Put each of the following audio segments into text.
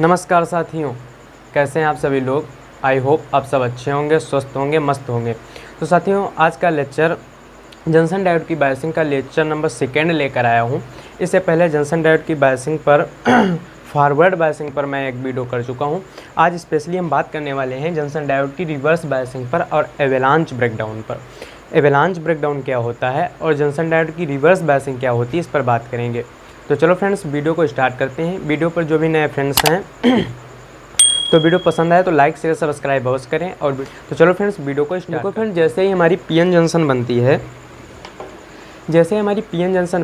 नमस्कार साथियों, कैसे हैं आप सभी लोग। आई होप आप सब अच्छे होंगे, स्वस्थ होंगे, मस्त होंगे। तो साथियों, आज का लेक्चर जॉनसन डायोड की बायसिंग का लेक्चर नंबर 2 लेकर आया हूं। इससे पहले जॉनसन डायोड की बायसिंग पर फॉरवर्ड बायसिंग पर मैं एक वीडियो कर चुका हूं। आज स्पेशली हम बात करने वाले हैं जॉनसन डायोड की रिवर्स बायसिंग पर और एवेलांच ब्रेकडाउन पर। एवेलांच ब्रेकडाउन क्या होता है और जॉनसन डायोड की रिवर्स बायसिंग क्या होती है, इस पर बात करेंगे। तो चलो फ्रेंड्स, वीडियो को स्टार्ट करते हैं। वीडियो पर जो भी नए फ्रेंड्स हैं तो वीडियो पसंद आए तो लाइक शेयर सब्सक्राइब अवश्य करें। और तो चलो फ्रेंड्स, वीडियो को स्टार्ट करते हैं। जैसे ही हमारी पीएन जंक्शन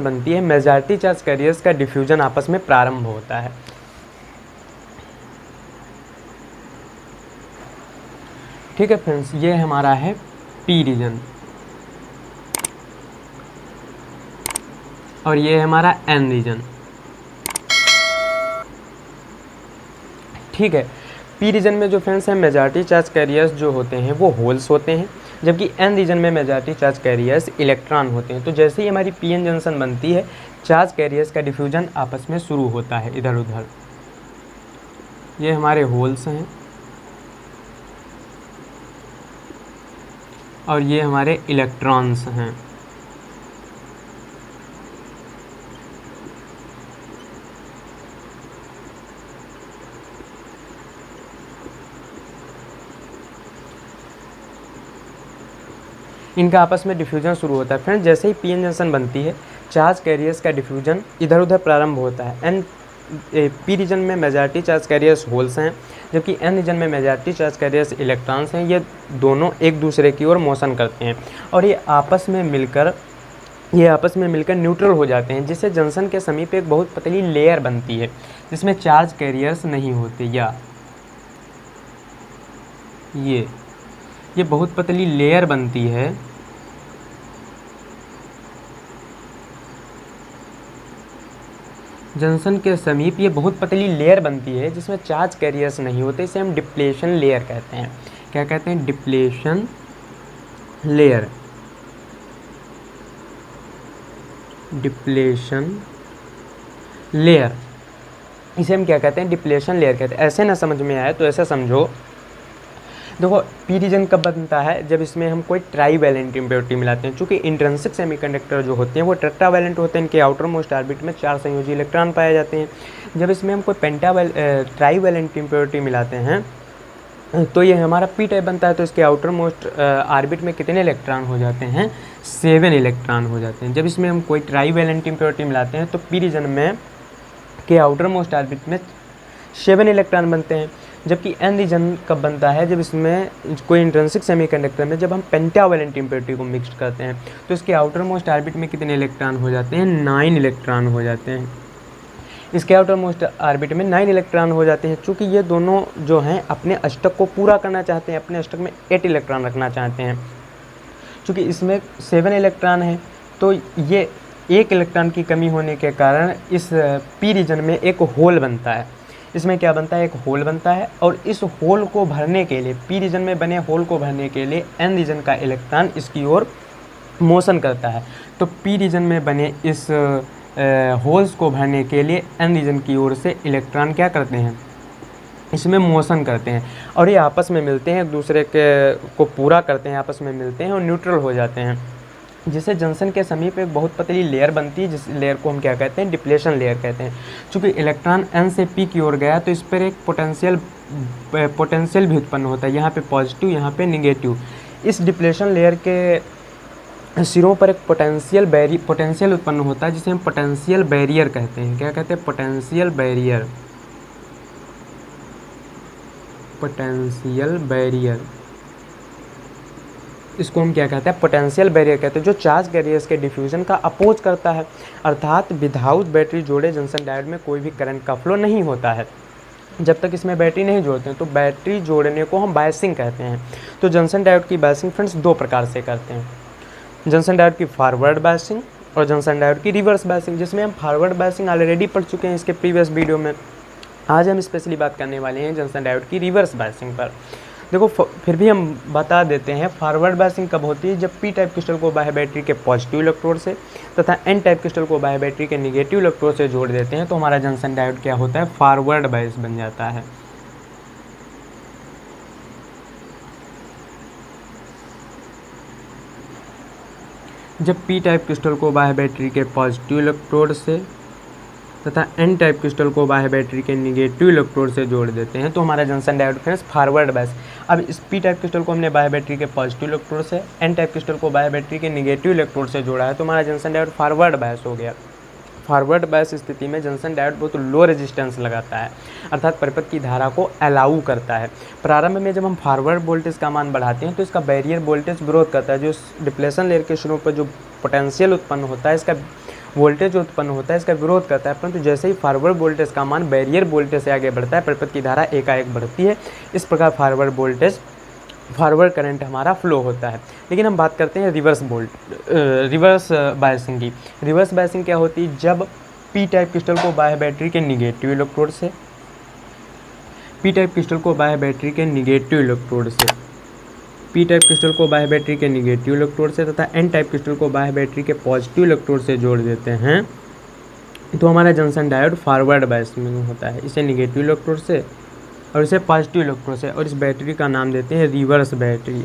बनती है, मेजॉरिटी चार्ज कैरियर्स का डिफ्यूजन आपस में प्रारंभ होता है। ठीक है फ्रेंड्स, ये हमारा है पी रीजन और ये है हमारा एन रीजन। ठीक है, पी रीजन में जो फ्रेंड्स हैं मेजॉरिटी चार्ज कैरियर्स जो होते हैं वो होल्स होते हैं, जबकि एन रीजन में मेजॉरिटी चार्ज कैरियर्स इलेक्ट्रॉन होते हैं। तो जैसे ही हमारी पीएन जंक्शन बनती है, चार्ज कैरियर्स का डिफ्यूजन आपस में शुरू होता है इधर उधर। ये हमारे होल्स हैं और ये हमारे इलेक्ट्रॉन्स हैं। इनका आपस में डिफ्यूजन शुरू होता है। फ्रेंड्स, जैसे ही पीएन जंक्शन बनती है, चार्ज कैरियर्स का डिफ्यूजन इधर उधर प्रारंभ होता है। एन पी रीजन में मेजॉरिटी चार्ज कैरियर्स होल्स हैं, जबकि एन रीजन में मेजॉरिटी चार्ज कैरियर्स इलेक्ट्रॉन्स हैं। ये दोनों एक दूसरे की ओर मोशन करते हैं और ये आपस में मिलकर न्यूट्रल हो जाते हैं, जिससे जंक्शन के समीप एक बहुत पतली लेयर बनती है जिसमें चार्ज कैरियर्स नहीं होते। या ये बहुत पतली लेयर बनती है जंक्शन के समीप। ये बहुत पतली लेयर बनती है जिसमें चार्ज कैरियर्स नहीं होते। इसे हम डिप्लेशन लेयर कहते हैं। क्या कहते हैं? Depletion layer. डिप्लेशन लेयर, इसे हम क्या कहते हैं? डिप्लेशन लेयर कहते हैं। ऐसे ना समझ में आए तो ऐसा समझो, देखो पी रीजन कब बनता है? जब इसमें हम कोई ट्राईवैलेंट इम्प्योरिटी मिलाते हैं। चूँकि इंट्रिंसिक सेमीकंडक्टर जो होते हैं वो टेट्रावैलेंट होते हैं, इनके आउटर मोस्ट ऑर्बिट में 4 संयोजी इलेक्ट्रॉन पाए जाते हैं। जब इसमें हम कोई ट्राईवैलेंट इम्प्योरिटी मिलाते हैं तो ये हमारा पी टाइप बनता है। तो इसके आउटर मोस्ट ऑर्बिट में कितने इलेक्ट्रॉन हो जाते हैं? 7 इलेक्ट्रॉन हो जाते हैं। जब इसमें हम कोई ट्राईवैलेंट इम्प्योरिटी मिलाते हैं तो पी रीजन में के आउटर मोस्ट ऑर्बिट में 7 इलेक्ट्रॉन बनते हैं। जबकि एन रीजन कब बनता है? जब इसमें कोई इंट्रिंसिक सेमीकंडक्टर में जब हम पेंटावैलेंट इम्प्योरिटी को मिक्स करते हैं तो इसके आउटर मोस्ट ऑर्बिट में कितने इलेक्ट्रॉन हो जाते हैं? 9 इलेक्ट्रॉन हो जाते हैं। इसके आउटर मोस्ट ऑर्बिट में 9 इलेक्ट्रॉन हो जाते हैं। चूँकि ये दोनों जो हैं अपने अष्टक को पूरा करना चाहते हैं, अपने अष्टक में 8 इलेक्ट्रॉन रखना चाहते हैं। चूँकि इसमें 7 इलेक्ट्रॉन है तो ये 1 इलेक्ट्रॉन की कमी होने के कारण इस पी रीजन में एक होल बनता है। इसमें क्या बनता है? एक होल बनता है और इस होल को भरने के लिए, पी रीजन में बने होल को भरने के लिए एन रीजन का इलेक्ट्रॉन इसकी ओर मोशन करता है। तो पी रीजन में बने इस होल्स को भरने के लिए एन रीजन की ओर से इलेक्ट्रॉन क्या करते हैं? इसमें मोशन करते हैं और ये आपस में मिलते हैं, एक दूसरे के को पूरा करते हैं, आपस में मिलते हैं और न्यूट्रल हो जाते हैं, जिससे जंक्शन के समीप एक बहुत पतली लेयर बनती है। जिस लेयर को हम क्या कहते हैं? डिप्लेशन लेयर कहते हैं। चूँकि इलेक्ट्रॉन एन से पी की ओर गया तो इस पर एक पोटेंशियल भी उत्पन्न होता है, यहाँ पे पॉजिटिव, यहाँ पे निगेटिव। इस डिप्लेशन लेयर के सिरों पर एक पोटेंशियल उत्पन्न होता है, जिसे हम पोटेंशियल बैरियर कहते हैं। क्या कहते हैं? Potential barrier. पोटेंशियल बैरियर, इसको हम क्या कहते हैं? पोटेंशियल बैरियर कहते हैं, जो चार्ज कैरियर्स के डिफ्यूजन का अपोज करता है। अर्थात विदाउट बैटरी जोड़े जंक्शन डायोड में कोई भी करंट का फ्लो नहीं होता है जब तक इसमें बैटरी नहीं जोड़ते हैं। तो बैटरी जोड़ने को हम बायसिंग कहते हैं। तो जंक्शन डायोड की बायसिंग फ्रेंड्स 2 प्रकार से करते हैं, जंक्शन डायोड की फॉरवर्ड बायसिंग और जंक्शन डायोड की रिवर्स बायसिंग, जिसमें हम फॉरवर्ड बायसिंग ऑलरेडी पढ़ चुके हैं इसके प्रीवियस वीडियो में। आज हम स्पेशली बात करने वाले हैं जंक्शन डायोड की रिवर्स बायसिंग पर। देखो फिर भी हम बता देते हैं, फॉरवर्ड बायसिंग कब होती है, जब पी टाइप क्रिस्टल को बाह्य बैटरी के पॉजिटिव इलेक्ट्रोड से तथा एन टाइप क्रिस्टल को बाह्य बैटरी के नेगेटिव इलेक्ट्रोड से जोड़ देते हैं तो हमारा जंक्शन डायोड क्या होता है, फॉरवर्ड बायस बन जाता है। जब पी टाइप क्रिस्टल को बाह्य बैटरी के पॉजिटिव इलेक्ट्रोड से तथा एन टाइप क्रिस्टल को बाह्य बैटरी के नेगेटिव इलेक्ट्रोड से जोड़ देते हैं तो हमारा junction diode friends forward bias. अब इस पी टाइप क्रिस्टल को हमने बाह्य बैटरी के पॉजिटिव इलेक्ट्रोड से, एन टाइप क्रिस्टल को बाह्य बैटरी के नेगेटिव इलेक्ट्रोड से जोड़ा है तो हमारा जंक्शन डायोड फॉरवर्ड बायस हो गया। फॉरवर्ड बायस स्थिति में जंक्शन डायोड बहुत लो रेजिस्टेंस लगाता है, अर्थात परिपथ की धारा को अलाउ करता है। प्रारंभ में जब हम फॉरवर्ड वोल्टेज का मान बढ़ाते हैं तो इसका बैरियर वोल्टेज विरोध करता है। जो डिप्लेशन लेयर के शुरू पर जो पोटेंशियल उत्पन्न होता है, इसका वोल्टेज जो उत्पन्न होता है इसका विरोध करता है, परंतु जैसे ही फॉरवर्ड वोल्टेज का मान बैरियर वोल्टेज से आगे बढ़ता है परिपथ की धारा एकाएक बढ़ती है। इस प्रकार फॉरवर्ड करंट हमारा फ्लो होता है। लेकिन हम बात करते हैं रिवर्स बायसिंग की। रिवर्स बायसिंग क्या होती है, जब पी टाइप क्रिस्टल को बाह्य बैटरी के नेगेटिव इलेक्ट्रोड से, पी टाइप क्रिस्टल को बाह्य बैटरी के नेगेटिव इलेक्ट्रोड से, पी टाइप क्रिस्टल को बाह्य बैटरी के नेगेटिव इलेक्ट्रोड से तथा एन टाइप क्रिस्टल को बाह्य बैटरी के पॉजिटिव इलेक्ट्रोड से जोड़ देते हैं तो हमारा जंक्शन डायोड फॉरवर्ड बायस में होता है। इसे नेगेटिव इलेक्ट्रोड से और इसे पॉजिटिव इलेक्ट्रोड से, और इस बैटरी का नाम देते हैं रिवर्स बैटरी।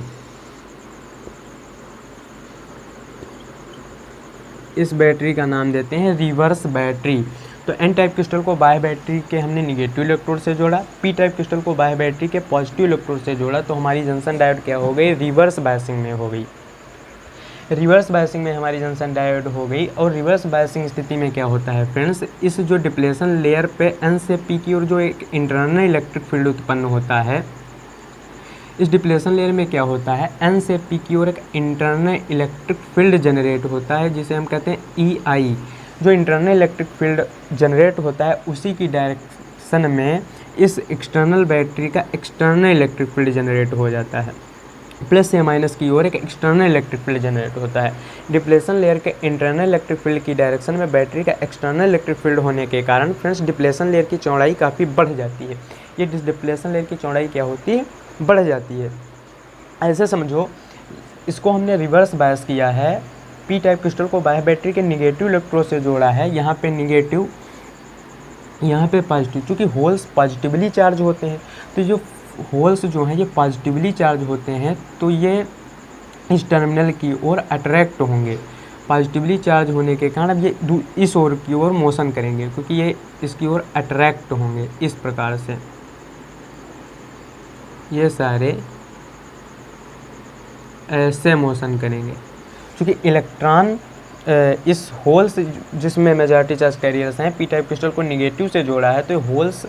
इस बैटरी का नाम देते हैं रिवर्स बैटरी। तो एन टाइप क्रिस्टल को बाह्य बैटरी के हमने नेगेटिव इलेक्ट्रोड से जोड़ा, पी टाइप क्रिस्टल को बाह्य बैटरी के पॉजिटिव इलेक्ट्रोड से जोड़ा तो हमारी जंक्शन डायोड क्या हो गई, रिवर्स बायसिंग में हो गई। रिवर्स बायसिंग में हमारी जंक्शन डायोड हो गई। और रिवर्स बायसिंग स्थिति में क्या होता है फ्रेंड्स, इस जो डिप्लेशन लेयर पे एन से पी की ओर जो एक इंटरनल इलेक्ट्रिक फील्ड उत्पन्न होता है, इस डिप्लेशन लेयर में क्या होता है, एन से पी की ओर एक इंटरनल इलेक्ट्रिक फील्ड जनरेट होता है जिसे हम कहते हैं ई आई। जो इंटरनल इलेक्ट्रिक फील्ड जनरेट होता है उसी की डायरेक्शन में इस एक्सटर्नल बैटरी का एक्सटर्नल इलेक्ट्रिक फील्ड जनरेट हो जाता है। प्लस या माइनस की ओर एक एक्सटर्नल इलेक्ट्रिक फील्ड जनरेट होता है। डिप्लेशन लेयर के इंटरनल इलेक्ट्रिक फील्ड की डायरेक्शन में बैटरी का एक्सटर्नल इलेक्ट्रिक फील्ड होने के कारण फ्रेंड्स डिप्लेशन लेयर की चौड़ाई काफ़ी बढ़ जाती है। ये डिप्लेशन लेयर की चौड़ाई क्या होती है, बढ़ जाती है। ऐसे समझो, इसको हमने रिवर्स बायस किया है, पी टाइप क्रिस्टल को बाह्य बैटरी के नेगेटिव इलेक्ट्रोड से जोड़ा है, यहाँ पे नेगेटिव, यहाँ पे पॉजिटिव। चूँकि होल्स पॉजिटिवली चार्ज होते हैं तो जो होल्स जो हैं ये पॉजिटिवली चार्ज होते हैं तो ये इस टर्मिनल की ओर अट्रैक्ट होंगे। पॉजिटिवली चार्ज होने के कारण ये इस ओर की ओर मोशन करेंगे क्योंकि ये इसकी ओर अट्रैक्ट होंगे। इस प्रकार से ये सारे ऐसे मोशन करेंगे। क्योंकि इलेक्ट्रॉन इस होल्स जिसमें मेजॉरिटी चार्ज कैरियर्स हैं, पी टाइप क्रिस्टल को नेगेटिव से जोड़ा है तो होल्स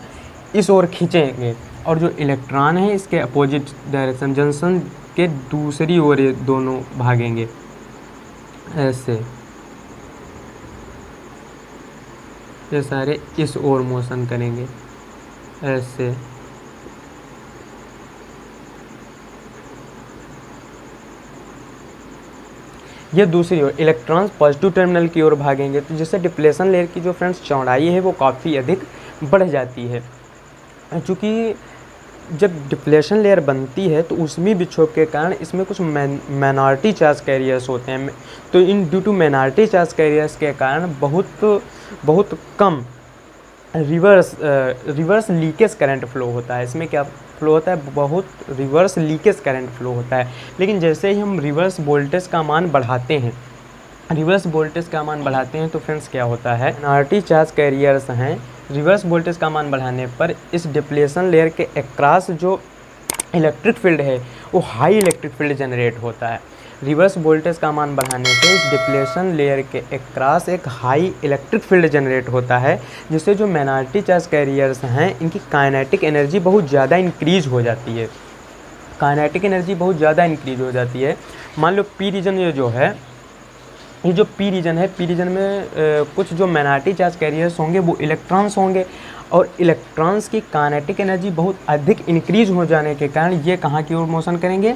इस ओर खींचेंगे और जो इलेक्ट्रॉन है इसके अपोजिट डायरेक्शन जंक्शन के दूसरी ओर ये दोनों भागेंगे। ऐसे ये सारे इस ओर मोशन करेंगे। ऐसे ये दूसरी ओर इलेक्ट्रॉन्स पॉजिटिव टर्मिनल की ओर भागेंगे तो जिससे डिप्लेशन लेयर की जो फ्रेंड्स चौड़ाई है वो काफ़ी अधिक बढ़ जाती है। चूँकि जब डिप्लेशन लेयर बनती है तो उसमें विक्षोभ के कारण इसमें कुछ माइनॉरिटी चार्ज कैरियर्स होते हैं। तो इन due to minority charge carriers के कारण बहुत कम रिवर्स लीकेज करंट फ्लो होता है। इसमें क्या फ्लो होता है, बहुत रिवर्स लीकेज करंट फ्लो होता है। लेकिन जैसे ही हम रिवर्स वोल्टेज का मान बढ़ाते हैं, तो फ्रेंड्स क्या होता है, माइनॉरिटी चार्ज कैरियर्स हैं, रिवर्स वोल्टेज का मान बढ़ाने पर इस डिप्लेशन लेयर के अक्रॉस जो इलेक्ट्रिक फील्ड है वो हाई इलेक्ट्रिक फील्ड जनरेट होता है। रिवर्स वोल्टेज का मान बढ़ाने से इस डिप्लेशन लेयर के अक्रॉस एक हाई इलेक्ट्रिक फील्ड जनरेट होता है जिससे जो माइनॉरिटी चार्ज कैरियर्स हैं इनकी काइनेटिक एनर्जी बहुत ज़्यादा इंक्रीज हो जाती है। मान लो पी रीजन ये जो पी रीजन में कुछ जो माइनॉरिटी चार्ज कैरियर्स होंगे वो इलेक्ट्रॉन्स होंगे और इलेक्ट्रॉन्स की काइनेटिक एनर्जी बहुत अधिक इंक्रीज हो जाने के कारण ये कहाँ की ओर मोशन करेंगे,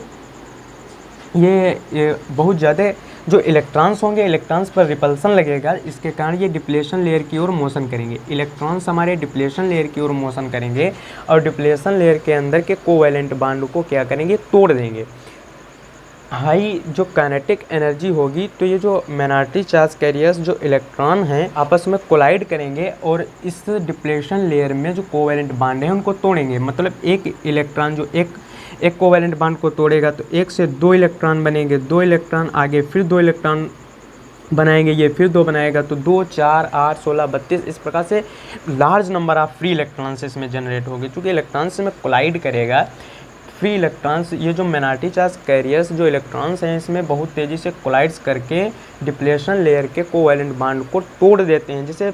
ये बहुत ज़्यादा जो इलेक्ट्रॉन्स होंगे, इलेक्ट्रॉन्स पर रिपल्सन लगेगा, इसके कारण ये डिप्लेशन लेयर की ओर मोशन करेंगे। इलेक्ट्रॉन्स हमारे डिप्लेशन लेयर की ओर मोशन करेंगे और डिप्लेशन लेयर के अंदर के कोवैलेंट बॉन्ड को क्या करेंगे, तोड़ देंगे। हाई जो काइनेटिक एनर्जी होगी, तो ये जो माइनॉरिटी चार्ज कैरियर्स जो इलेक्ट्रॉन हैं आपस में कोलाइड करेंगे और इस डिप्लेशन लेयर में जो कोवैलेंट बॉन्ड हैं उनको तोड़ेंगे। मतलब एक इलेक्ट्रॉन जो एक कोवैलेंट बॉन्ड को तोड़ेगा तो 1 से 2 इलेक्ट्रॉन बनेंगे, 2 इलेक्ट्रॉन आगे फिर 2 इलेक्ट्रॉन बनाएंगे, ये फिर 2 बनाएगा तो 2, 4, 8, 16, 32 इस प्रकार से large number of free electrons इसमें जनरेट होगी। चूँकि इलेक्ट्रॉन्स में कोलाइड करेगा, फ्री इलेक्ट्रॉन्स, ये जो माइनॉरिटी चार्ज कैरियर्स जो इलेक्ट्रॉन्स हैं इसमें बहुत तेज़ी से कोलाइड्स करके डिप्लेशन लेयर के कोवैलेंट बॉन्ड को तोड़ देते हैं, जिससे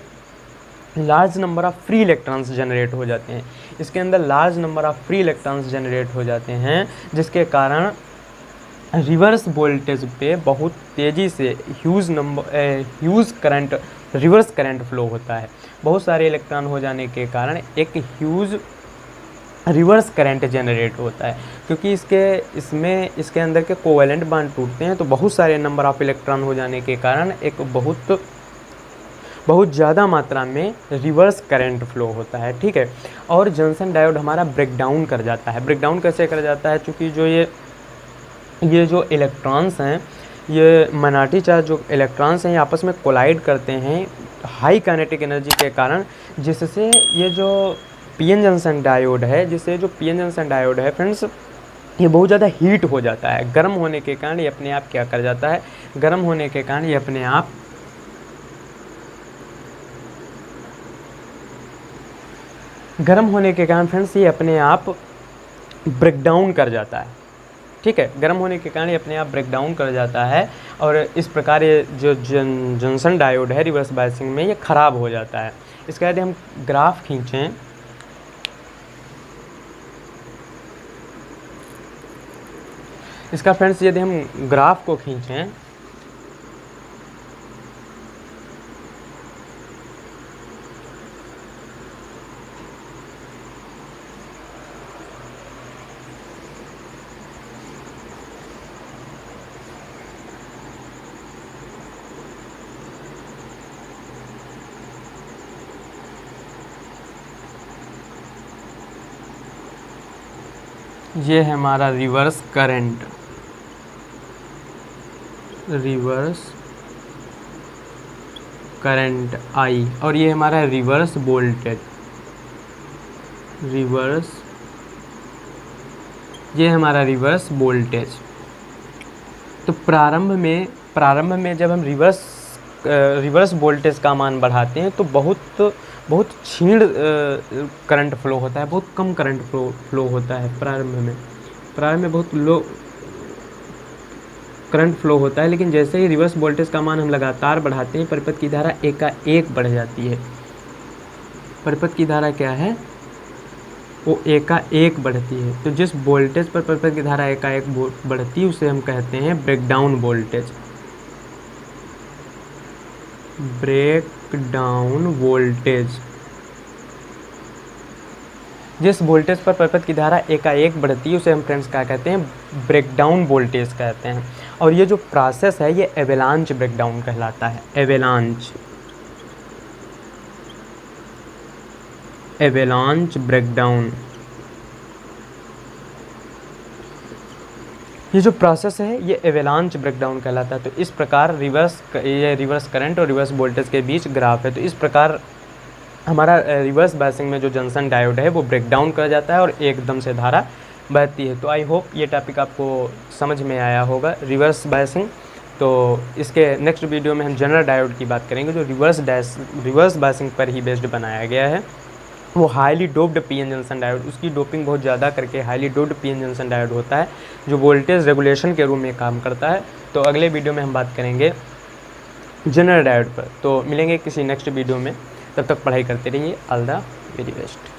large number of free electrons generate हो जाते हैं। इसके अंदर large number of free electrons generate हो जाते हैं, जिसके कारण रिवर्स वोल्टेज पे बहुत तेज़ी से huge current, reverse current flow होता है। बहुत सारे इलेक्ट्रॉन हो जाने के कारण एक ह्यूज रिवर्स करंट जनरेट होता है, क्योंकि इसके अंदर के कोवैलेंट बॉन्ड टूटते हैं, तो बहुत सारे नंबर ऑफ इलेक्ट्रॉन हो जाने के कारण एक बहुत ज़्यादा मात्रा में रिवर्स करंट फ्लो होता है। ठीक है, और जंक्शन डायोड हमारा ब्रेक डाउन कर जाता है। ब्रेक डाउन कैसे कर जाता है, चूँकि जो ये जो इलेक्ट्रॉन्स हैं, ये माइनॉरिटी चार्ज जो इलेक्ट्रॉन्स हैं ये आपस में कोलाइड करते हैं हाई काइनेटिक एनर्जी के कारण, जिससे ये जो पीएन जंक्शन डायोड है, फ्रेंड्स, ये बहुत ज़्यादा हीट हो जाता है। गर्म होने के कारण ये अपने आप क्या कर जाता है, गर्म होने के कारण ये अपने आप फ्रेंड्स ये अपने आप ब्रेक डाउन कर जाता है। ठीक है, गर्म होने के कारण ये अपने आप ब्रेक डाउन कर जाता है और इस प्रकार ये जो जंक्शन डायोड है रिवर्स बायसिंग में ये ख़राब हो जाता है। इसके यदि हम ग्राफ खींचें, इसका फ्रेंड्स यदि हम ग्राफ को खींचें, ये है हमारा रिवर्स करंट, आई, और ये हमारा रिवर्स वोल्टेज, ये हमारा रिवर्स वोल्टेज। तो प्रारंभ में जब हम रिवर्स वोल्टेज का मान बढ़ाते हैं तो बहुत क्षीण करंट फ्लो होता है, बहुत कम करंट फ्लो होता है। प्रारंभ में बहुत लो करंट फ्लो होता है, लेकिन जैसे ही रिवर्स वोल्टेज का मान हम लगातार बढ़ाते हैं, परिपथ की धारा एकाएक बढ़ जाती है। परिपथ की धारा क्या है, वो एकाएक बढ़ती है। तो जिस वोल्टेज पर परिपथ की धारा एकाएक बढ़ती है उसे हम कहते हैं ब्रेकडाउन वोल्टेज। जिस वोल्टेज पर परिपथ की धारा एकाएक बढ़ती है उसे हम फ्रेंड्स क्या कहते हैं, ब्रेकडाउन वोल्टेज कहते हैं। और ये जो प्रोसेस है ये एवेलांच ब्रेकडाउन कहलाता है। एवेलांच ब्रेकडाउन, ये जो प्रोसेस है ये एवेलांच ब्रेकडाउन कहलाता है। तो इस प्रकार रिवर्स करंट और रिवर्स वोल्टेज के बीच ग्राफ है। तो इस प्रकार हमारा रिवर्स बायसिंग में जो जंक्शन डायोड है वो ब्रेक डाउन कर जाता है और एकदम से धारा बहती है। तो आई होप ये टॉपिक आपको समझ में आया होगा, रिवर्स बायसिंग। तो इसके नेक्स्ट वीडियो में हम जनरल डायोड की बात करेंगे जो रिवर्स बायसिंग पर ही बेस्ड बनाया गया है। वो highly doped PN junction diode, उसकी डोपिंग बहुत ज़्यादा करके highly doped PN junction diode होता है जो वोल्टेज रेगुलेशन के रूप में काम करता है। तो अगले वीडियो में हम बात करेंगे जनरल डायोड पर। तो मिलेंगे किसी नेक्स्ट वीडियो में, तब तक पढ़ाई करते रहिए। All the very best.